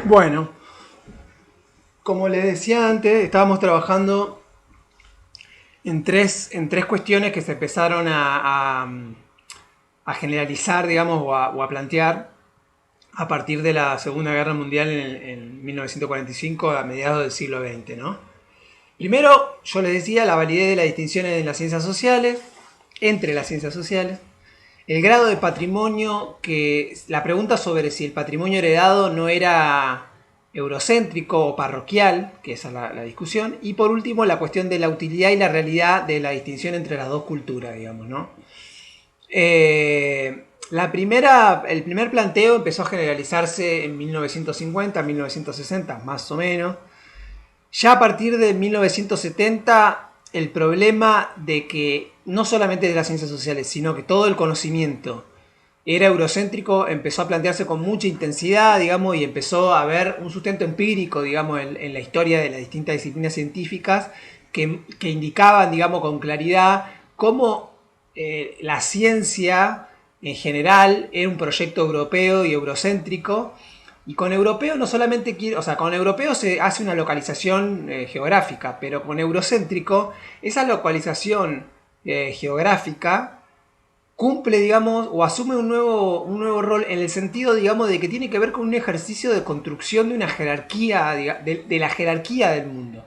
Bueno, como les decía antes, estábamos trabajando en tres cuestiones que se empezaron a generalizar, digamos, o a plantear a partir de la Segunda Guerra Mundial en 1945, a mediados del siglo XX, ¿no? Primero, yo les decía la validez de las distinciones en las ciencias sociales, entre las ciencias sociales, el grado de patrimonio, que la pregunta sobre si el patrimonio heredado no era eurocéntrico o parroquial, que esa es la discusión, y por último la cuestión de la utilidad y la realidad de la distinción entre las dos culturas, digamos, ¿no? El primer planteo empezó a generalizarse en 1950, 1960, más o menos. Ya a partir de 1970, el problema de que no solamente de las ciencias sociales, sino que todo el conocimiento era eurocéntrico, empezó a plantearse con mucha intensidad, digamos, y empezó a haber un sustento empírico, digamos, en la historia de las distintas disciplinas científicas que indicaban, digamos, con claridad cómo la ciencia en general era un proyecto europeo y eurocéntrico. Y con europeo no solamente quiere, o sea, con europeo se hace una localización geográfica, pero con eurocéntrico, esa localización geográfica cumple, digamos, o asume un nuevo rol en el sentido, digamos, de que tiene que ver con un ejercicio de construcción de una jerarquía, de la jerarquía del mundo.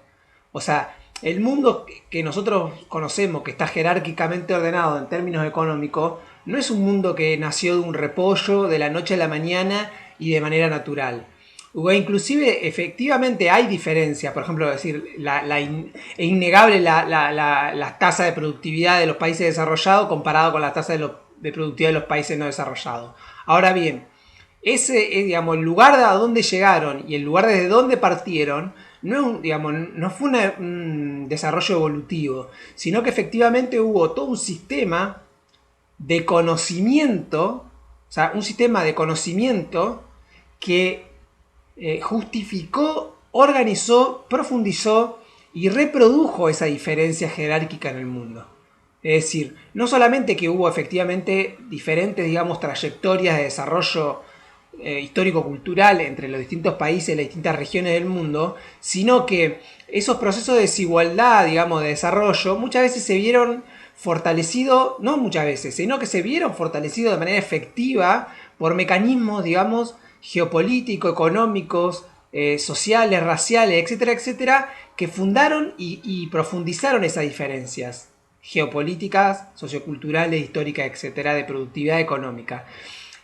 O sea, el mundo que nosotros conocemos, que está jerárquicamente ordenado en términos económicos, no es un mundo que nació de un repollo de la noche a la mañana y de manera natural. O inclusive, efectivamente, hay diferencia. Por ejemplo, decir, es innegable la tasa de productividad de los países desarrollados comparado con la tasa de productividad de los países no desarrollados. Ahora bien, ese es, digamos, el lugar de a dónde llegaron y el lugar desde donde partieron no, digamos, no fue un desarrollo evolutivo, sino que efectivamente hubo todo un sistema de conocimiento, o sea, un sistema de conocimiento que justificó, organizó, profundizó y reprodujo esa diferencia jerárquica en el mundo. Es decir, no solamente que hubo efectivamente diferentes, digamos, trayectorias de desarrollo histórico-cultural entre los distintos países y las distintas regiones del mundo, sino que esos procesos de desigualdad, digamos, de desarrollo, muchas veces se vieron fortalecidos, no muchas veces, sino que se vieron fortalecidos de manera efectiva por mecanismos, digamos, geopolíticos, económicos, sociales, raciales, etcétera, etcétera, que fundaron y profundizaron esas diferencias geopolíticas, socioculturales, históricas, etcétera, de productividad económica.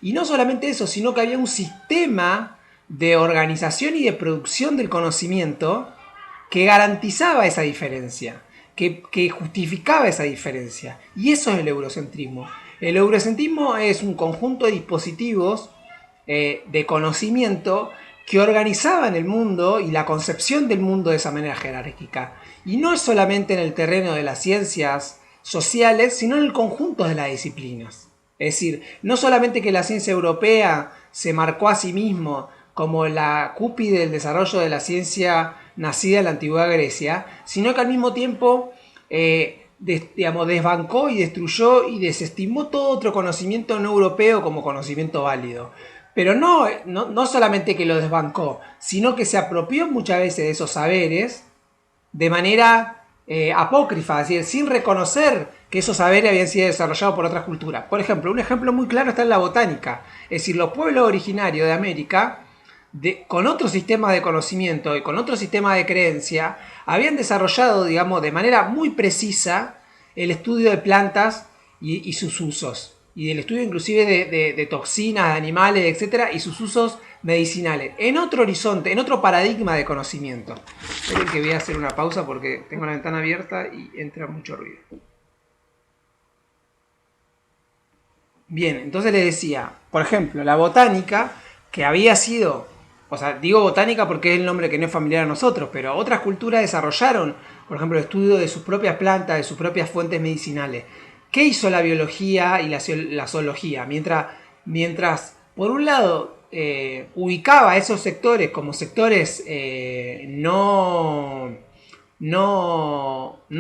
Y no solamente eso, sino que había un sistema de organización y de producción del conocimiento que garantizaba esa diferencia, que justificaba esa diferencia. Y eso es el eurocentrismo. El eurocentrismo es un conjunto de dispositivos de conocimiento que organizaban el mundo y la concepción del mundo de esa manera jerárquica. Y no es solamente en el terreno de las ciencias sociales, sino en el conjunto de las disciplinas. Es decir, no solamente que la ciencia europea se marcó a sí mismo como la cúspide del desarrollo de la ciencia nacida en la antigua Grecia, sino que al mismo tiempo desbancó y destruyó y desestimó todo otro conocimiento no europeo como conocimiento válido. Pero no solamente que lo desbancó, sino que se apropió muchas veces de esos saberes de manera apócrifa, es decir, sin reconocer que esos saberes habían sido desarrollados por otras culturas. Por ejemplo, un ejemplo muy claro está en la botánica. Es decir, los pueblos originarios de América, con otro sistema de conocimiento y con otro sistema de creencia, habían desarrollado, digamos, de manera muy precisa el estudio de plantas y sus usos. Y del estudio inclusive de toxinas, de animales, etcétera, y sus usos medicinales. En otro horizonte, en otro paradigma de conocimiento. Esperen que voy a hacer una pausa porque tengo la ventana abierta y entra mucho ruido. Bien, entonces les decía, por ejemplo, la botánica, que había sido, o sea, digo botánica porque es el nombre que no es familiar a nosotros, pero otras culturas desarrollaron, por ejemplo, el estudio de sus propias plantas, de sus propias fuentes medicinales. ¿Qué hizo la biología y la zoología? Mientras por un lado, ubicaba a esos sectores como sectores no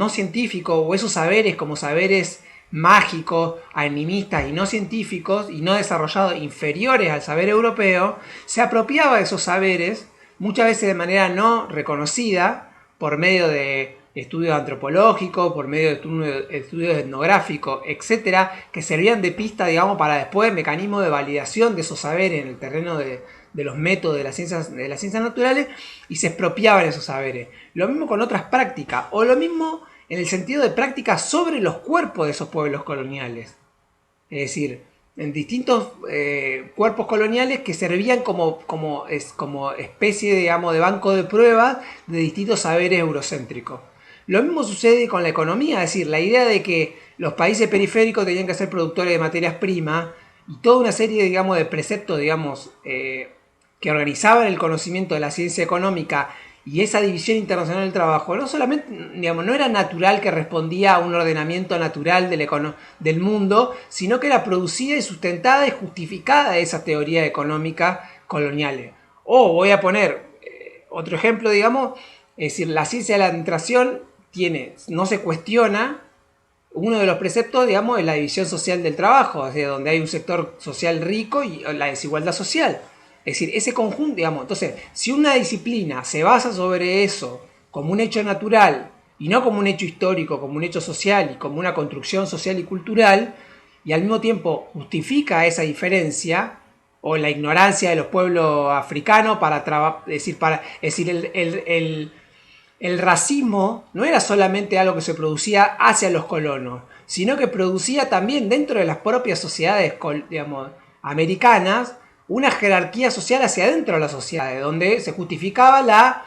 científicos, o esos saberes como saberes mágicos, animistas y no científicos y no desarrollados inferiores al saber europeo, se apropiaba de esos saberes, muchas veces de manera no reconocida, por medio de estudios antropológicos, por medio de estudios etnográficos, etcétera, que servían de pista, digamos, para después mecanismos de validación de esos saberes en el terreno de los métodos de las ciencias naturales, y se expropiaban esos saberes. Lo mismo con otras prácticas, o lo mismo en el sentido de prácticas sobre los cuerpos de esos pueblos coloniales. Es decir, en distintos cuerpos coloniales que servían como especie, digamos, de banco de pruebas de distintos saberes eurocéntricos. Lo mismo sucede con la economía, es decir, la idea de que los países periféricos tenían que ser productores de materias primas y toda una serie, digamos, de preceptos, digamos, que organizaban el conocimiento de la ciencia económica y esa división internacional del trabajo, no solamente, digamos, no era natural que respondía a un ordenamiento natural del mundo, sino que era producida y sustentada y justificada esa teoría económica coloniales. O voy a poner otro ejemplo, digamos, es decir, la ciencia de la administración no se cuestiona. Uno de los preceptos, digamos, es la división social del trabajo, es decir, donde hay un sector social rico y la desigualdad social. Es decir, ese conjunto, digamos, entonces, si una disciplina se basa sobre eso como un hecho natural y no como un hecho histórico, como un hecho social y como una construcción social y cultural, y al mismo tiempo justifica esa diferencia o la ignorancia de los pueblos africanos el racismo no era solamente algo que se producía hacia los colonos, sino que producía también dentro de las propias sociedades, digamos, americanas, una jerarquía social hacia adentro de las sociedades, donde se justificaba la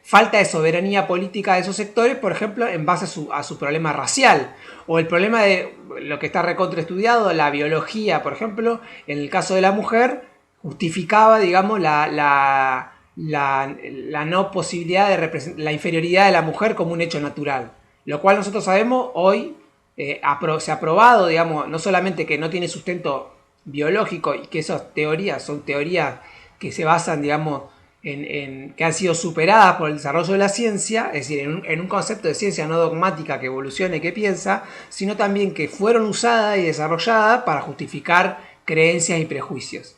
falta de soberanía política de esos sectores, por ejemplo, en base a su problema racial, o el problema de lo que está recontraestudiado, la biología, por ejemplo, en el caso de la mujer, justificaba, digamos, la no posibilidad de la inferioridad de la mujer como un hecho natural, lo cual nosotros sabemos hoy se ha probado, digamos, no solamente que no tiene sustento biológico y que esas teorías son teorías que se basan, digamos, que han sido superadas por el desarrollo de la ciencia, es decir, en un concepto de ciencia no dogmática que evolucione y que piensa, sino también que fueron usadas y desarrolladas para justificar creencias y prejuicios.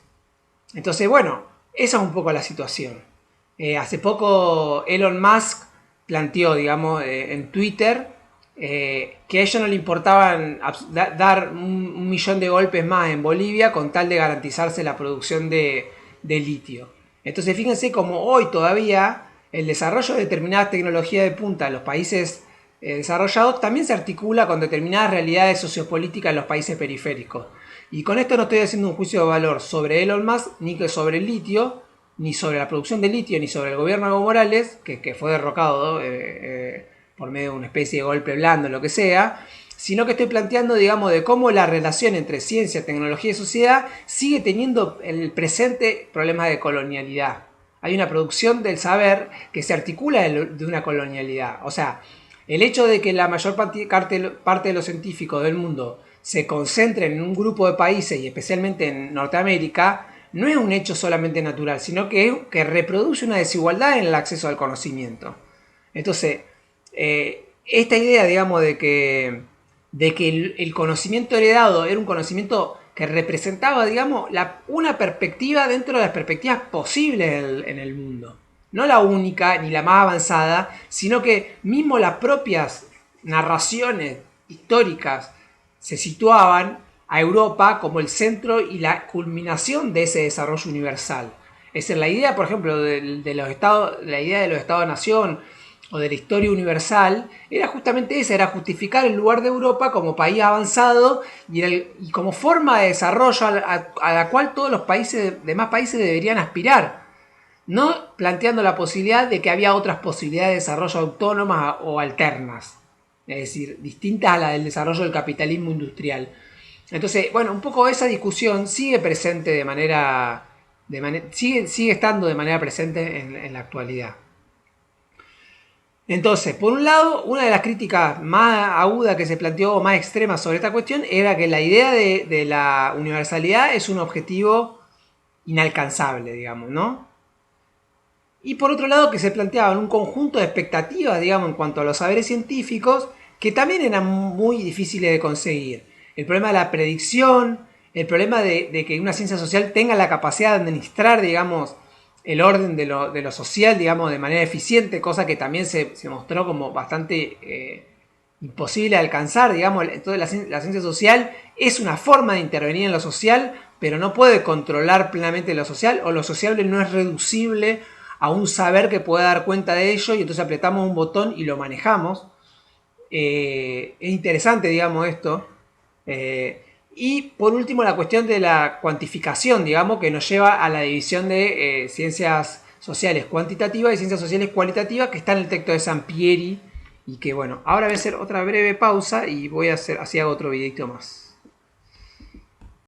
Entonces, bueno, esa es un poco la situación. Hace poco Elon Musk planteó, digamos, en Twitter que a ellos no le importaban dar 1.000.000 de golpes más en Bolivia con tal de garantizarse la producción de litio. Entonces fíjense cómo hoy todavía el desarrollo de determinadas tecnologías de punta en los países desarrollados también se articula con determinadas realidades sociopolíticas en los países periféricos. Y con esto no estoy haciendo un juicio de valor sobre Elon Musk, ni sobre el litio, ni sobre la producción de litio, ni sobre el gobierno de Evo Morales, que fue derrocado por medio de una especie de golpe blando, lo que sea, sino que estoy planteando, digamos, de cómo la relación entre ciencia, tecnología y sociedad sigue teniendo en el presente problemas de colonialidad. Hay una producción del saber que se articula de una colonialidad. O sea, el hecho de que la mayor parte de los científicos del mundo se concentren en un grupo de países y especialmente en Norteamérica no es un hecho solamente natural, sino que reproduce una desigualdad en el acceso al conocimiento. Entonces, esta idea, digamos, de que el conocimiento heredado era un conocimiento que representaba, digamos, una perspectiva dentro de las perspectivas posibles en el mundo. No la única ni la más avanzada, sino que mismo las propias narraciones históricas se situaban a Europa como el centro y la culminación de ese desarrollo universal. Es decir, la idea, por ejemplo, de los estados, la idea de los estados-nación o de la historia universal, era justamente esa, era justificar el lugar de Europa como país avanzado y como forma de desarrollo a la cual todos los demás países deberían aspirar. No planteando la posibilidad de que había otras posibilidades de desarrollo autónomas o alternas, es decir, distintas a la del desarrollo del capitalismo industrial. Entonces, bueno, un poco esa discusión sigue presente sigue estando de manera presente en la actualidad. Entonces, por un lado, una de las críticas más agudas que se planteó, más extremas sobre esta cuestión, era que la idea de la universalidad es un objetivo inalcanzable, digamos, ¿no? Y por otro lado, que se planteaban un conjunto de expectativas, digamos, en cuanto a los saberes científicos, que también eran muy difíciles de conseguir. El problema de la predicción, el problema de que una ciencia social tenga la capacidad de administrar, digamos, el orden de lo social, digamos, de manera eficiente, cosa que también se mostró como bastante imposible de alcanzar, digamos. Entonces la ciencia social es una forma de intervenir en lo social, pero no puede controlar plenamente lo social, o lo sociable no es reducible a un saber que pueda dar cuenta de ello, y entonces apretamos un botón y lo manejamos. Es interesante, digamos, esto. Y por último, la cuestión de la cuantificación, digamos, que nos lleva a la división de ciencias sociales cuantitativas y ciencias sociales cualitativas, que está en el texto de Sampieri. Y que bueno, ahora voy a hacer otra breve pausa y voy a hacer, así hago otro videito más.